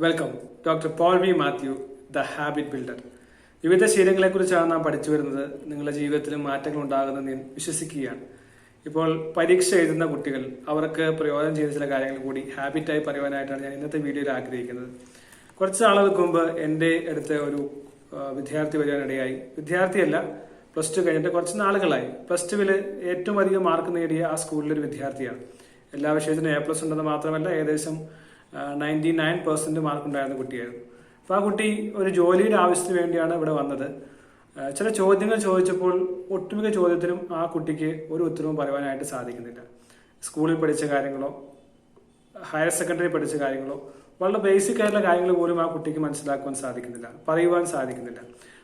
Welcome doctor Paul V Mathew, the habit builder. വിവിധ ശീലങ്ങളെക്കുറിച്ചാണ് നാം പഠിച്ചു വരുന്നത്. നിങ്ങളുടെ ജീവിതത്തിലും മാറ്റങ്ങൾ ഉണ്ടാകുമെന്ന് ഞാൻ വിശ്വസിക്കുകയാണ്. ഇപ്പോൾ പരീക്ഷ എഴുതുന്ന കുട്ടികൾ അവർക്ക് പ്രയോജനം ചെയ്യുന്ന ചില കാര്യങ്ങൾ കൂടി ഹാബിറ്റായി പറയുവാനായിട്ടാണ് ഞാൻ ഇന്നത്തെ വീഡിയോയിൽ ആഗ്രഹിക്കുന്നത്. കുറച്ച് നാളുകൾക്ക് മുമ്പ് എൻ്റെ അടുത്ത് ഒരു വിദ്യാർത്ഥി വരാനിടയായി. വിദ്യാർത്ഥിയല്ല, പ്ലസ് ടു കഴിഞ്ഞിട്ട് കുറച്ച് നാളുകളായി. പ്ലസ് ടുവിൽ ഏറ്റവും അധികം മാർക്ക് നേടിയ ആ സ്കൂളിലൊരു വിദ്യാർത്ഥിയാണ്. എല്ലാ വിഷയത്തിനും A+ ഉണ്ടെന്ന് മാത്രമല്ല, ഏകദേശം 99% മാർക്ക് ഉണ്ടായിരുന്ന കുട്ടിയായിരുന്നു. അപ്പോൾ ആ കുട്ടി ഒരു ജോലിയുടെ ആവശ്യത്തിന് വേണ്ടിയാണ് ഇവിടെ വന്നത്. ചില ചോദ്യങ്ങൾ ചോദിച്ചപ്പോൾ ഒട്ടുമിക്ക ചോദ്യത്തിനും ആ കുട്ടിക്ക് ഒരു ഉത്തരവും പറയുവാനായിട്ട് സാധിക്കുന്നില്ല. സ്കൂളിൽ പഠിച്ച കാര്യങ്ങളോ ഹയർ സെക്കൻഡറി പഠിച്ച കാര്യങ്ങളോ വളരെ ബേസിക് ആയിട്ടുള്ള കാര്യങ്ങൾ പോലും ആ കുട്ടിക്ക് മനസ്സിലാക്കുവാൻ സാധിക്കുന്നില്ല, പറയുവാൻ സാധിക്കുന്നില്ല.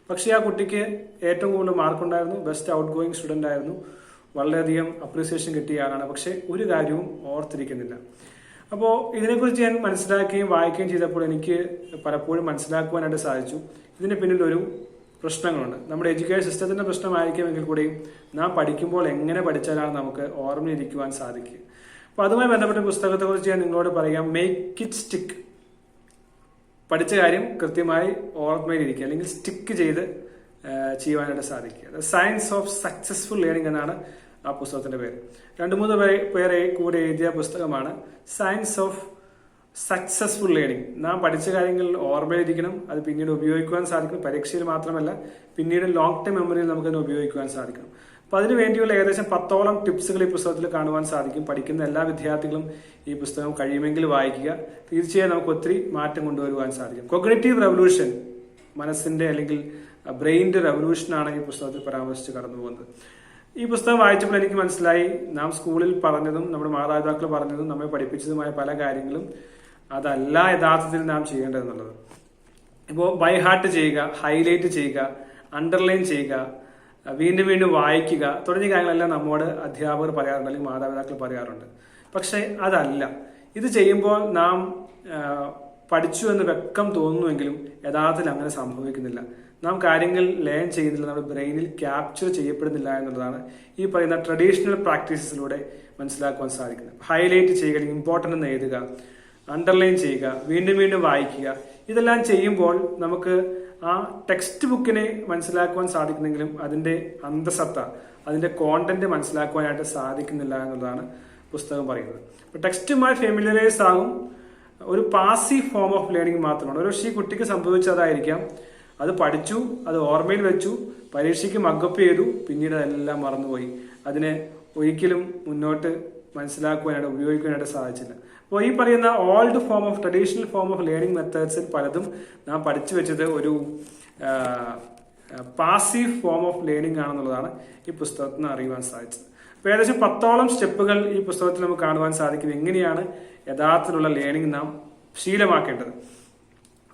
പക്ഷേ ആ കുട്ടിക്ക് ഏറ്റവും കൂടുതൽ മാർക്കുണ്ടായിരുന്നു, ബെസ്റ്റ് ഔട്ട് ഗോയിങ് സ്റ്റുഡൻ്റ് ആയിരുന്നു, വളരെയധികം അപ്രീസിയേഷൻ കിട്ടിയ ആളാണ്. പക്ഷെ ഒരു കാര്യവും ഓർത്തിരിക്കുന്നില്ല. അപ്പോൾ ഇതിനെക്കുറിച്ച് ഞാൻ മനസ്സിലാക്കുകയും വായിക്കുകയും ചെയ്തപ്പോൾ എനിക്ക് പലപ്പോഴും മനസ്സിലാക്കുവാനായിട്ട് സാധിച്ചു, ഇതിന് പിന്നിലൊരു പ്രശ്നങ്ങളുണ്ട്. നമ്മുടെ എഡ്യൂക്കേഷൻ സിസ്റ്റത്തിന്റെ പ്രശ്നമായിരിക്കുമെങ്കിൽ കൂടിയും നാം പഠിക്കുമ്പോൾ എങ്ങനെ പഠിച്ചാലാണ് നമുക്ക് ഓർമ്മയിരിക്കുവാൻ സാധിക്കുക. അപ്പോൾ അതുമായി ബന്ധപ്പെട്ട പുസ്തകത്തെക്കുറിച്ച് ഞാൻ നിങ്ങളോട് പറയാം. Make it stick. പഠിച്ച കാര്യം കൃത്യമായി ഓർമ്മയിലിരിക്കുക, അല്ലെങ്കിൽ സ്റ്റിക്ക് ചെയ്ത് ചെയ്യുവാനായിട്ട് സാധിക്കുക. The science of successful learning എന്നാണ് ആ പുസ്തകത്തിന്റെ പേര്. 2-3 പേരെ കൂടെ എഴുതിയ പുസ്തകമാണ് സയൻസ് ഓഫ് സക്സസ്ഫുൾ ലേണിംഗ്. നാം പഠിച്ച കാര്യങ്ങൾ ഓർമ്മയിലിരിക്കണം, അത് പിന്നീട് ഉപയോഗിക്കുവാൻ സാധിക്കും. പരീക്ഷയിൽ മാത്രമല്ല, പിന്നീട് ലോങ് ടൈം മെമ്മറിയിൽ നമുക്കതിനെ ഉപയോഗിക്കുവാൻ സാധിക്കണം. അപ്പൊ അതിനു വേണ്ടിയുള്ള ഏകദേശം 10ഓളം ടിപ്സുകൾ ഈ പുസ്തകത്തിൽ കാണുവാൻ സാധിക്കും. പഠിക്കുന്ന എല്ലാ വിദ്യാർത്ഥികളും ഈ പുസ്തകം കഴിയുമെങ്കിൽ വായിക്കുക. തീർച്ചയായും നമുക്ക് ഒത്തിരി മാറ്റം കൊണ്ടുവരുവാൻ സാധിക്കും. കൊഗ്നിറ്റീവ് റെവല്യൂഷൻ, മനസ്സിന്റെ അല്ലെങ്കിൽ ബ്രെയിനിന്റെ റെവല്യൂഷനാണ് ഈ പുസ്തകത്തിൽ പരാമർശിച്ച് കടന്നു പോകുന്നത്. ഈ പുസ്തകം വായിച്ചപ്പോൾ എനിക്ക് മനസ്സിലായി, നാം സ്കൂളിൽ പറഞ്ഞതും നമ്മുടെ മാതാപിതാക്കൾ പറഞ്ഞതും നമ്മെ പഠിപ്പിച്ചതുമായ പല കാര്യങ്ങളും അതല്ല യഥാർത്ഥത്തിൽ നാം ചെയ്യേണ്ടതെന്നുള്ളത്. ഇപ്പോൾ ബൈ ഹാർട്ട് ചെയ്യുക, ഹൈലൈറ്റ് ചെയ്യുക, അണ്ടർലൈൻ ചെയ്യുക, വീണ്ടും വീണ്ടും വായിക്കുക തുടങ്ങിയ കാര്യങ്ങളെല്ലാം നമ്മോട് അധ്യാപകർ പറയാറുണ്ട്, അല്ലെങ്കിൽ മാതാപിതാക്കൾ പറയാറുണ്ട്. പക്ഷെ അതല്ല. ഇത് ചെയ്യുമ്പോൾ നാം പഠിച്ചു എന്ന് വ്യക്തം തോന്നുന്നുവെങ്കിലും യഥാർത്ഥത്തിൽ അങ്ങനെ സംഭവിക്കുന്നില്ല. നാം കാര്യങ്ങൾ ലേൺ ചെയ്യുന്നില്ല, നമ്മുടെ ബ്രെയിനിൽ ക്യാപ്ചർ ചെയ്യപ്പെടുന്നില്ല എന്നുള്ളതാണ് ഈ പറയുന്ന ട്രഡീഷണൽ പ്രാക്ടീസസിലൂടെ മനസ്സിലാക്കുവാൻ സാധിക്കുന്നത്. ഹൈലൈറ്റ് ചെയ്യുക, ഇമ്പോർട്ടൻ്റ് എന്ന് എഴുതുക, അണ്ടർലൈൻ ചെയ്യുക, വീണ്ടും വീണ്ടും വായിക്കുക. ഇതെല്ലാം ചെയ്യുമ്പോൾ നമുക്ക് ആ ടെക്സ്റ്റ് ബുക്കിനെ മനസ്സിലാക്കുവാൻ സാധിക്കുന്നെങ്കിലും അതിന്റെ അന്തസത്ത, അതിന്റെ കോണ്ടന്റ് മനസ്സിലാക്കുവാനായിട്ട് സാധിക്കുന്നില്ല എന്നുള്ളതാണ് പുസ്തകം പറയുന്നത്. അപ്പൊ ടെക്സ്റ്റുമായി ഫെമിലിയറൈസ് ആകും. ഒരു പാസീവ് ഫോം ഓഫ് ലേണിംഗ് മാത്രമാണ്. ഒരു പക്ഷേ ഈ കുട്ടിക്ക് സംഭവിച്ചതായിരിക്കാം, അത് പഠിച്ചു, അത് ഓർമ്മയിൽ വെച്ചു, പരീക്ഷയ്ക്ക് മഗപ്പ് ചെയ്തു, പിന്നീട് അതെല്ലാം മറന്നുപോയി. അതിനെ ഒരിക്കലും മുന്നോട്ട് മനസ്സിലാക്കുവാനായിട്ട് ഉപയോഗിക്കാനായിട്ട് സാധിച്ചില്ല. അപ്പോൾ ഈ പറയുന്ന old form of traditional form of learning മെത്തേഡ്സിൽ പലതും നാം പഠിച്ചു വെച്ചത് ഒരു പാസീവ് ഫോം ഓഫ് ലേണിംഗ് ആണെന്നുള്ളതാണ് ഈ പുസ്തകത്തിൽ നിന്ന് അറിയുവാൻ സാധിച്ചത്. അപ്പോൾ ഏകദേശം 10ഓളം സ്റ്റെപ്പുകൾ ഈ പുസ്തകത്തിൽ നമുക്ക് കാണുവാൻ സാധിക്കും. എങ്ങനെയാണ് യഥാർത്ഥത്തിലുള്ള ലേണിംഗ് നാം ശീലമാക്കേണ്ടത്.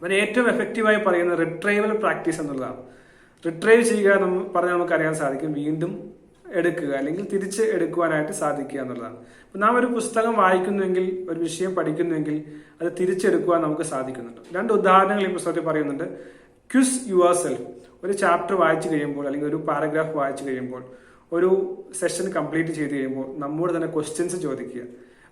അതിന് ഏറ്റവും എഫക്റ്റീവായി പറയുന്നത് റിട്രൈവൽ പ്രാക്ടീസ് എന്നുള്ളതാണ്. റിട്രൈവ് ചെയ്യുക എന്ന് പറഞ്ഞാൽ നമുക്കറിയാൻ സാധിക്കും, വീണ്ടും എടുക്കുക അല്ലെങ്കിൽ തിരിച്ച് എടുക്കുവാനായിട്ട് സാധിക്കുക എന്നുള്ളതാണ്. അപ്പം നാം ഒരു പുസ്തകം വായിക്കുന്നുവെങ്കിൽ, ഒരു വിഷയം പഠിക്കുന്നുവെങ്കിൽ അത് തിരിച്ചെടുക്കുവാൻ നമുക്ക് സാധിക്കുന്നുണ്ട്. 2 ഉദാഹരണങ്ങൾ ഈ പുസ്തകത്തിൽ പറയുന്നുണ്ട്. Quiz your self. ഒരു ചാപ്റ്റർ വായിച്ചു കഴിയുമ്പോൾ, അല്ലെങ്കിൽ ഒരു പാരഗ്രാഫ് വായിച്ചു കഴിയുമ്പോൾ, ഒരു സെഷൻ കംപ്ലീറ്റ് ചെയ്ത് കഴിയുമ്പോൾ നമ്മോട് തന്നെ ക്വസ്റ്റ്യൻസ് ചോദിക്കുക.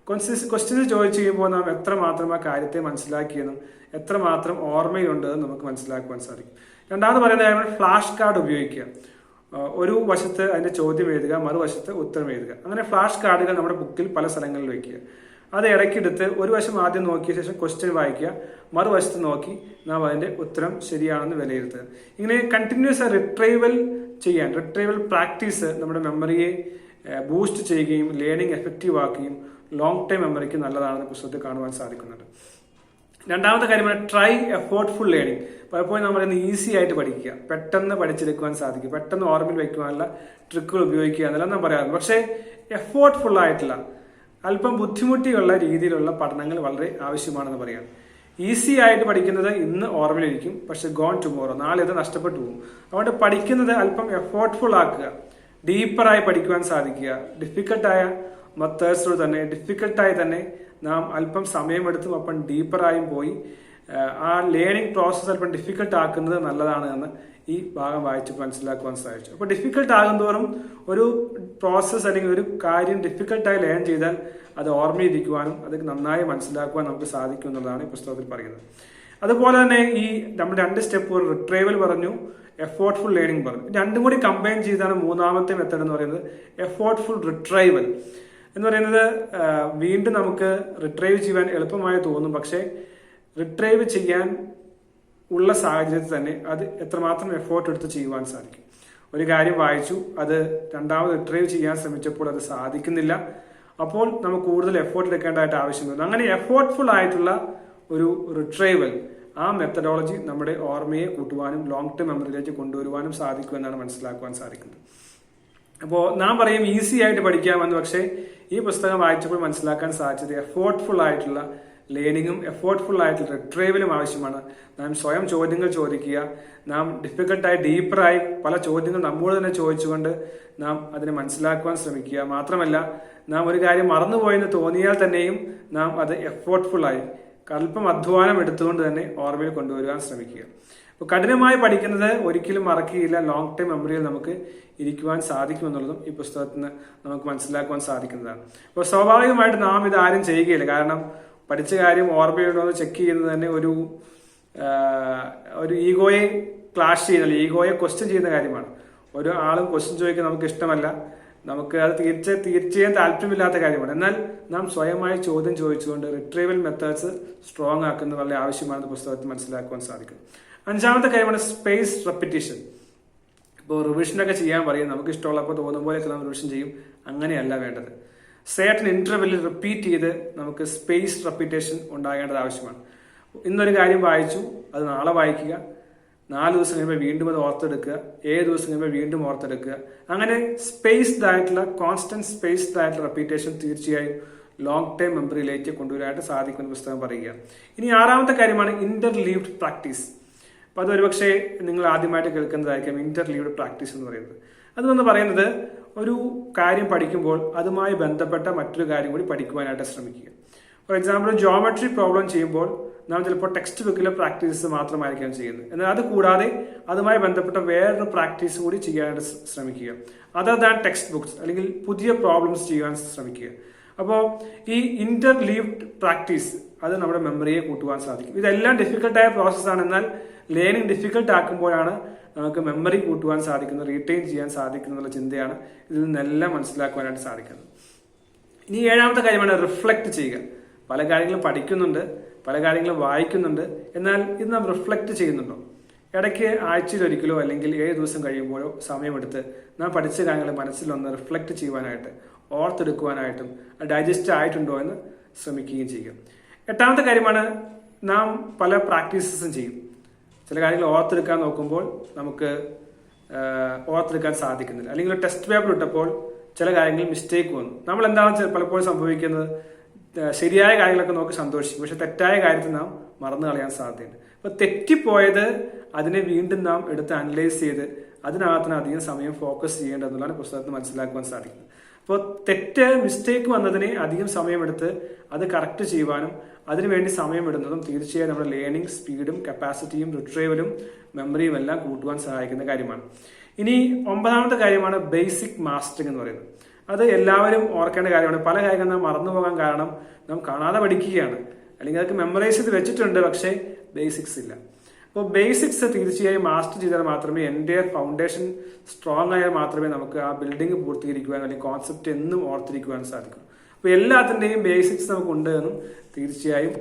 ക്വസ്റ്റ്യൻസ് ചോദിച്ചു കഴിയുമ്പോൾ നാം എത്രമാത്രം ആ കാര്യത്തെ മനസ്സിലാക്കിയെന്നും എത്രമാത്രം ഓർമ്മയുണ്ടെന്നും നമുക്ക് മനസ്സിലാക്കുവാൻ സാധിക്കും. രണ്ടാമത് പറയുന്ന കാര്യം ഫ്ലാഷ് കാർഡ് ഉപയോഗിക്കുക. ഒരു വശത്ത് അതിന്റെ ചോദ്യം എഴുതുക, മറുവശത്ത് ഉത്തരം എഴുതുക. അങ്ങനെ ഫ്ലാഷ് കാർഡുകൾ നമ്മുടെ ബുക്കിൽ പല സ്ഥലങ്ങളിൽ വയ്ക്കുക. അത് ഇടയ്ക്കെടുത്ത് ഒരു വശം ആദ്യം നോക്കിയ ശേഷം ക്വസ്റ്റ്യൻ വായിക്കുക, മറുവശത്ത് നോക്കി നാം അതിന്റെ ഉത്തരം ശരിയാണെന്ന് വിലയിരുത്തുക. ഇങ്ങനെ കണ്ടിന്യൂസ് റിട്രൈവൽ ചെയ്യാൻ, റിട്രൈവൽ പ്രാക്ടീസ് നമ്മുടെ മെമ്മറിയെ ബൂസ്റ്റ് ചെയ്യുകയും ലേണിംഗ് എഫക്റ്റീവ് ആക്കുകയും ലോങ് ടൈം മെമ്മറിക്ക് നല്ലതാണെന്ന് പുസ്തകത്തിൽ കാണുവാൻ സാധിക്കുന്നുണ്ട്. രണ്ടാമത്തെ കാര്യമാണ് ട്രൈ എഫോർട്ട്ഫുൾ ലേണിംഗ്. പലപ്പോഴും നമ്മൾ പറയുന്നത് ഈസി ആയിട്ട് പഠിക്കുക, പെട്ടെന്ന് പഠിച്ചെടുക്കുവാൻ സാധിക്കും, പെട്ടെന്ന് ഓർമ്മയിൽ വയ്ക്കുവാനുള്ള ട്രിക്കുകൾ ഉപയോഗിക്കുക എന്നെല്ലാം നാം പറയാറുണ്ട്. പക്ഷേ എഫോർട്ട്ഫുൾ ആയിട്ടുള്ള, അല്പം ബുദ്ധിമുട്ടിയുള്ള രീതിയിലുള്ള പഠനങ്ങൾ വളരെ ആവശ്യമാണെന്ന് പറയാം. ഈസി ആയിട്ട് പഠിക്കുന്നത് ഇന്ന് ഓർമ്മയിലിരിക്കും, പക്ഷെ ഗോൺ ടുമോറോ, നാളെ അത് നഷ്ടപ്പെട്ടു പോകും. അതുകൊണ്ട് പഠിക്കുന്നത് അല്പം എഫോർട്ട്ഫുൾ ആക്കുക, ഡീപ്പറായി പഠിക്കുവാൻ സാധിക്കുക. ഡിഫിക്കൽട്ടായ മെത്തേഡ്സിലൂടെ തന്നെ, ഡിഫിക്കൽട്ടായി തന്നെ നാം അല്പം സമയമെടുത്തും അപ്പം ഡീപ്പറായും പോയി ആ ലേണിംഗ് പ്രോസസ്സ് അല്പം ഡിഫിക്കൽട്ട് ആക്കുന്നത് നല്ലതാണ് എന്ന് ഈ ഭാഗം വായിച്ച് മനസ്സിലാക്കുവാൻ സാധിച്ചു. അപ്പോൾ ഡിഫിക്കൽട്ട് ആകുന്തോറും ഒരു പ്രോസസ്സ് അല്ലെങ്കിൽ ഒരു കാര്യം ഡിഫിക്കൽട്ടായി ലേൺ ചെയ്താൽ അത് ഓർമ്മയിരിക്കുവാനും അത് നന്നായി മനസ്സിലാക്കുവാൻ നമുക്ക് സാധിക്കും എന്നുള്ളതാണ് ഈ പുസ്തകത്തിൽ പറയുന്നത്. അതുപോലെ തന്നെ ഈ നമ്മൾ 2 സ്റ്റെപ്പ് റിട്രൈവൽ പറഞ്ഞു, എഫോർട്ട്ഫുൾ ലേണിംഗ് പറഞ്ഞു. രണ്ടും കൂടി കമ്പൈൻ ചെയ്താണ് മൂന്നാമത്തെ മെത്തേഡ് എന്ന് പറയുന്നത് എഫോർട്ട്ഫുൾ റിട്രൈവൽ എന്ന് പറയുന്നത്. വീണ്ടും നമുക്ക് റിട്രൈവ് ചെയ്യാൻ എളുപ്പമായി തോന്നും, പക്ഷേ റിട്രൈവ് ചെയ്യാൻ ഉള്ള സാഹചര്യത്തിൽ തന്നെ അത് എത്രമാത്രം എഫോർട്ട് എടുത്ത് ചെയ്യുവാൻ സാധിക്കും. ഒരു കാര്യം വായിച്ചു, അത് രണ്ടാമത് റിട്രൈവ് ചെയ്യാൻ ശ്രമിച്ചപ്പോൾ അത് സാധിക്കുന്നില്ല, അപ്പോൾ നമുക്ക് കൂടുതൽ എഫോർട്ട് എടുക്കേണ്ടതായിട്ട് ആവശ്യം വരുന്നു. അങ്ങനെ എഫോർട്ട്ഫുൾ ആയിട്ടുള്ള ഒരു റിട്രൈവൽ, ആ മെത്തഡോളജി നമ്മുടെ ഓർമ്മയെ കൂട്ടുവാനും ലോങ് ടേം മെമ്മറിയിലേക്ക് കൊണ്ടുവരുവാനും സാധിക്കുമെന്നാണ് മനസ്സിലാക്കുവാൻ സാധിക്കുന്നത്. അപ്പോൾ നാം പറയും ഈസി ആയിട്ട് പഠിക്കാമെന്ന്, പക്ഷേ ഈ പുസ്തകം വായിച്ചപ്പോൾ മനസ്സിലാക്കാൻ സാധിച്ചത് എഫോർട്ട്ഫുൾ ആയിട്ടുള്ള ലേണിങ്ങും എഫോർട്ട്ഫുൾ ആയിട്ടുള്ള റിട്രൈവലും ആവശ്യമാണ്. നാം സ്വയം ചോദ്യങ്ങൾ ചോദിക്കുക, നാം ഡിഫിക്കൽട്ടായി ഡീപ്പറായി പല ചോദ്യങ്ങൾ നമ്മോട് തന്നെ ചോദിച്ചുകൊണ്ട് നാം അതിനെ മനസ്സിലാക്കുവാൻ ശ്രമിക്കുക. മാത്രമല്ല, നാം ഒരു കാര്യം മറന്നുപോയെന്ന് തോന്നിയാൽ തന്നെയും നാം അത് എഫോർട്ട്ഫുള്ളായി അല്പം അധ്വാനം എടുത്തുകൊണ്ട് തന്നെ ഓർമ്മയിൽ കൊണ്ടുവരുവാൻ ശ്രമിക്കുക. അപ്പോൾ കഠിനമായി പഠിക്കുന്നത് ഒരിക്കലും മറക്കുകയില്ല, ലോങ് ടൈം മെമ്മറിയിൽ നമുക്ക് ഇരിക്കുവാൻ സാധിക്കുമെന്നുള്ളതും ഈ പുസ്തകത്തിൽ നിന്ന് നമുക്ക് മനസ്സിലാക്കുവാൻ സാധിക്കുന്നതാണ്. അപ്പോൾ സ്വാഭാവികമായിട്ട് നാം ഇത് ആരും ചെയ്യുകയില്ല, കാരണം പഠിച്ച കാര്യം ഓർമ്മയുണ്ടോ എന്ന് ചെക്ക് ചെയ്യുന്നത് തന്നെ ഒരു ഈഗോയെ ക്ലാഷ് ചെയ്യുന്ന, ഈഗോയെ ക്വസ്റ്റ്യൻ ചെയ്യുന്ന കാര്യമാണ്. ഒരു ആളും ക്വസ്റ്റ്യൻ ചോദിക്കാൻ നമുക്ക് ഇഷ്ടമല്ല, നമുക്ക് അത് തീർച്ചയായും താല്പര്യമില്ലാത്ത കാര്യമാണ്. എന്നാൽ നാം സ്വയമായി ചോദ്യം ചോദിച്ചുകൊണ്ട് റിട്രീവൽ മെത്തേഡ്സ് സ്ട്രോങ് ആക്കുന്നത് വളരെ ആവശ്യമാണെന്ന് പുസ്തകത്തിൽ മനസ്സിലാക്കുവാൻ സാധിക്കും. 5ാമത്തെ കാര്യമാണ് സ്പേസ് റെപ്പിറ്റീഷൻ. ഇപ്പോൾ റിവിഷനൊക്കെ ചെയ്യാൻ പറയും, നമുക്ക് ഇഷ്ടമുള്ളപ്പോൾ തോന്നുമ്പോഴൊക്കെ നാം റിവിഷൻ ചെയ്യും. അങ്ങനെയല്ല വേണ്ടത്. സേർട്ടൻ ഇന്റർവെല്ലിൽ റിപ്പീറ്റ് ചെയ്ത് നമുക്ക് സ്പേസ് റെപ്പിറ്റേഷൻ ഉണ്ടാകേണ്ടത് ആവശ്യമാണ്. ഇന്നൊരു കാര്യം വായിച്ചു, അത് നാളെ വായിക്കുക, 4 ദിവസം കഴിയുമ്പോൾ വീണ്ടും അത് ഓർത്തെടുക്കുക, 7 ദിവസം കഴിയുമ്പോൾ വീണ്ടും ഓർത്തെടുക്കുക. അങ്ങനെ സ്പേസ്ഡ് ആയിട്ടുള്ള കോൺസ്റ്റന്റ് സ്പേസ്ഡ് ആയിട്ടുള്ള റെപ്പിറ്റേഷൻ തീർച്ചയായും ലോങ് ടൈം മെമ്മറിയിലേക്ക് കൊണ്ടുവരാനായിട്ട് സാധിക്കുമെന്ന് പുസ്തകം പറയുക. ഇനി 6ാമത്തെ കാര്യമാണ് ഇന്റർലീവ്ഡ് പ്രാക്ടീസ്. അപ്പൊ അത് ഒരുപക്ഷെ നിങ്ങൾ ആദ്യമായിട്ട് കേൾക്കുന്നതായിരിക്കും ഇന്റർലീവ്ഡ് പ്രാക്ടീസ് എന്ന് പറയുന്നത്. അതെന്ന് പറയുന്നത് ഒരു കാര്യം പഠിക്കുമ്പോൾ അതുമായി ബന്ധപ്പെട്ട മറ്റൊരു കാര്യം കൂടി പഠിക്കുവാനായിട്ട് ശ്രമിക്കുക. ഫോർ എക്സാമ്പിൾ, ജോമെട്രി പ്രോബ്ലം ചെയ്യുമ്പോൾ നാം ചിലപ്പോൾ ടെക്സ്റ്റ് ബുക്കിലെ പ്രാക്ടീസ് മാത്രമായിരിക്കാം ചെയ്യുന്നത്. എന്നാൽ അത് കൂടാതെ അതുമായി ബന്ധപ്പെട്ട വേറൊരു പ്രാക്ടീസ് കൂടി ചെയ്യാനായിട്ട് ശ്രമിക്കുക. അതർ ദാൻ ടെക്സ്റ്റ് ബുക്സ്, അല്ലെങ്കിൽ പുതിയ പ്രോബ്ലംസ് ചെയ്യാൻ ശ്രമിക്കുക. അപ്പോൾ ഈ ഇന്റർലീവ്ഡ് പ്രാക്ടീസ് അത് നമ്മുടെ മെമ്മറിയെ കൂട്ടുവാൻ സാധിക്കും. ഇതെല്ലാം ഡിഫിക്കൽട്ടായ പ്രോസസ്സാണ്. എന്നാൽ ലേണിംഗ് ഡിഫിക്കൽട്ട് ആക്കുമ്പോഴാണ് നമുക്ക് മെമ്മറി കൂട്ടുവാൻ സാധിക്കുന്നത്, റീറ്റെയിൻ ചെയ്യാൻ സാധിക്കുന്നുള്ള ചിന്തയാണ് ഇതിൽ നിന്നെല്ലാം മനസ്സിലാക്കുവാനായിട്ട് സാധിക്കുന്നത്. ഇനി 7ാമത്തെ കാര്യമാണ് റിഫ്ലക്ട് ചെയ്യുക. പല കാര്യങ്ങളും പഠിക്കുന്നുണ്ട്, പല കാര്യങ്ങളും വായിക്കുന്നുണ്ട്, എന്നാൽ ഇത് നാം റിഫ്ലക്ട് ചെയ്യുന്നുണ്ടോ? ഇടയ്ക്ക് ആഴ്ചയിലൊരിക്കലോ അല്ലെങ്കിൽ 7 ദിവസം കഴിയുമ്പോഴോ സമയമെടുത്ത് നാം പഠിച്ച കാര്യങ്ങൾ മനസ്സിലൊന്ന് റിഫ്ലക്ട് ചെയ്യുവാനായിട്ട്, ഓർത്തെടുക്കുവാനായിട്ടും ഡൈജസ്റ്റ് ആയിട്ടുണ്ടോ എന്ന് ശ്രമിക്കുകയും ചെയ്യുക. 8ാമത്തെ കാര്യമാണ് നാം പല പ്രാക്ടീസസും ചെയ്യും. ചില കാര്യങ്ങൾ ഓർത്തെടുക്കാൻ നോക്കുമ്പോൾ നമുക്ക് ഓർത്തെടുക്കാൻ സാധിക്കുന്നില്ല, അല്ലെങ്കിൽ ടെസ്റ്റ് പേപ്പർ ഇട്ടപ്പോൾ ചില കാര്യങ്ങളിൽ മിസ്റ്റേക്ക് വന്നു. നമ്മൾ എന്താണ് പലപ്പോഴും സംഭവിക്കുന്നത്? ശരിയായ കാര്യങ്ങളൊക്കെ നോക്കി സന്തോഷിക്കും, പക്ഷെ തെറ്റായ കാര്യത്തിൽ നാം മറന്നു കളയാൻ സാധ്യതയുണ്ട്. അപ്പൊ തെറ്റിപ്പോയത് അതിനെ വീണ്ടും നാം എടുത്ത് അനലൈസ് ചെയ്ത് അതിനകത്തിന് അധികം സമയം ഫോക്കസ് ചെയ്യേണ്ടതെന്നുള്ളതാണ് പുസ്തകത്തിൽ മനസ്സിലാക്കുവാൻ സാധിക്കുന്നത്. അപ്പോൾ മിസ്റ്റേക്ക് വന്നതിനെ അധികം സമയമെടുത്ത് അത് കറക്റ്റ് ചെയ്യുവാനും അതിനുവേണ്ടി സമയമിടുന്നതും തീർച്ചയായും നമ്മുടെ ലേണിംഗ് സ്പീഡും കപ്പാസിറ്റിയും റിട്രീവലും മെമ്മറിയും എല്ലാം കൂട്ടുവാൻ സഹായിക്കുന്ന കാര്യമാണ്. ഇനി 9ാമത്തെ കാര്യമാണ് ബേസിക് മാസ്റ്ററിംഗ് എന്ന് പറയുന്നത്. അത് എല്ലാവരും ഓർക്കേണ്ട കാര്യമാണ്. പല കാര്യങ്ങൾ നാം മറന്നുപോകാൻ കാരണം നാം കാണാതെ പഠിക്കുകയാണ്, അല്ലെങ്കിൽ അതൊക്കെ മെമ്മറൈസ് ചെയ്ത് വെച്ചിട്ടുണ്ട്, പക്ഷേ ബേസിക്സ് ഇല്ല. അപ്പോൾ ബേസിക്സ് തീർച്ചയായും മാസ്റ്റർ ചെയ്താൽ മാത്രമേ എൻ്റെ ഫൗണ്ടേഷൻ സ്ട്രോങ് ആയാൽ മാത്രമേ നമുക്ക് ആ ബിൽഡിംഗ് പൂർത്തീകരിക്കുവാൻ അല്ലെങ്കിൽ കോൺസെപ്റ്റ് എന്നും ഓർത്തിരിക്കുവാൻ സാധിക്കും. അപ്പോൾ എല്ലാത്തിൻ്റെയും ബേസിക്സ് നമുക്കുണ്ട് എന്നും തീർച്ചയായും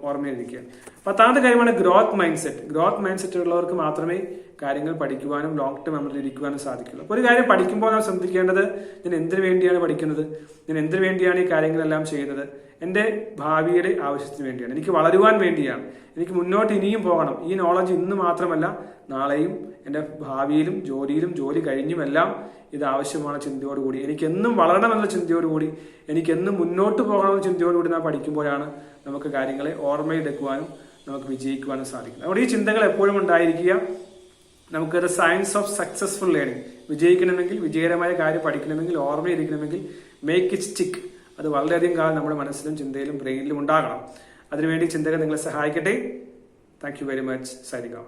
ഓർമ്മയിരിക്കുക. 10ാമത്തെ കാര്യമാണ് growth mind set. Growth mind set ഉള്ളവർക്ക് മാത്രമേ കാര്യങ്ങൾ പഠിക്കുവാനും ലോങ് ടേം മെമ്മറിയിൽ ഇരിക്കുവാനും സാധിക്കുള്ളൂ. അപ്പോൾ ഒരു കാര്യം പഠിക്കുമ്പോൾ നാം ശ്രദ്ധിക്കേണ്ടത്, ഞാൻ എന്തിനു വേണ്ടിയാണ് പഠിക്കുന്നത്, ഞാൻ എന്തിനു വേണ്ടിയാണ് ഈ കാര്യങ്ങളെല്ലാം ചെയ്യുന്നത്? എൻ്റെ ഭാവിയുടെ ആവശ്യത്തിന് വേണ്ടിയാണ്, എനിക്ക് വളരുവാൻ വേണ്ടിയാണ്, എനിക്ക് മുന്നോട്ട് ഇനിയും പോകണം. ഈ നോളജ് ഇന്ന് മാത്രമല്ല നാളെയും എൻ്റെ ഭാവിയിലും ജോലിയിലും ജോലി കഴിഞ്ഞുമെല്ലാം ഇത് ആവശ്യമാണ് ചിന്തയോടുകൂടി, എനിക്കെന്നും വളരണമെന്നുള്ള ചിന്തയോടുകൂടി, എനിക്കെന്നും മുന്നോട്ട് പോകണമെന്ന ചിന്തയോടുകൂടി നാം പഠിക്കുമ്പോഴാണ് നമുക്ക് കാര്യങ്ങളെ ഓർമ്മയെടുക്കുവാനും നമുക്ക് വിജയിക്കുവാനും സാധിക്കുന്നത്. അതുകൊണ്ട് ഈ ചിന്തകൾ എപ്പോഴും ഉണ്ടായിരിക്കുക. നമുക്കത് സയൻസ് ഓഫ് സക്സസ്ഫുൾ ലേണിംഗ്. വിജയിക്കണമെങ്കിൽ, വിജയകരമായ കാര്യം പഠിക്കണമെങ്കിൽ, ഓർമ്മയിരിക്കണമെങ്കിൽ മേക്ക് ഇറ്റ് സ്റ്റിക്ക്. അത് വളരെയധികം കാലം നമ്മുടെ മനസ്സിലും ചിന്തയിലും ബ്രെയിനിലും ഉണ്ടാകണം. അതിനുവേണ്ടി ചിന്തകൾ നിങ്ങളെ സഹായിക്കട്ടെ. Thank you very much. Signing off.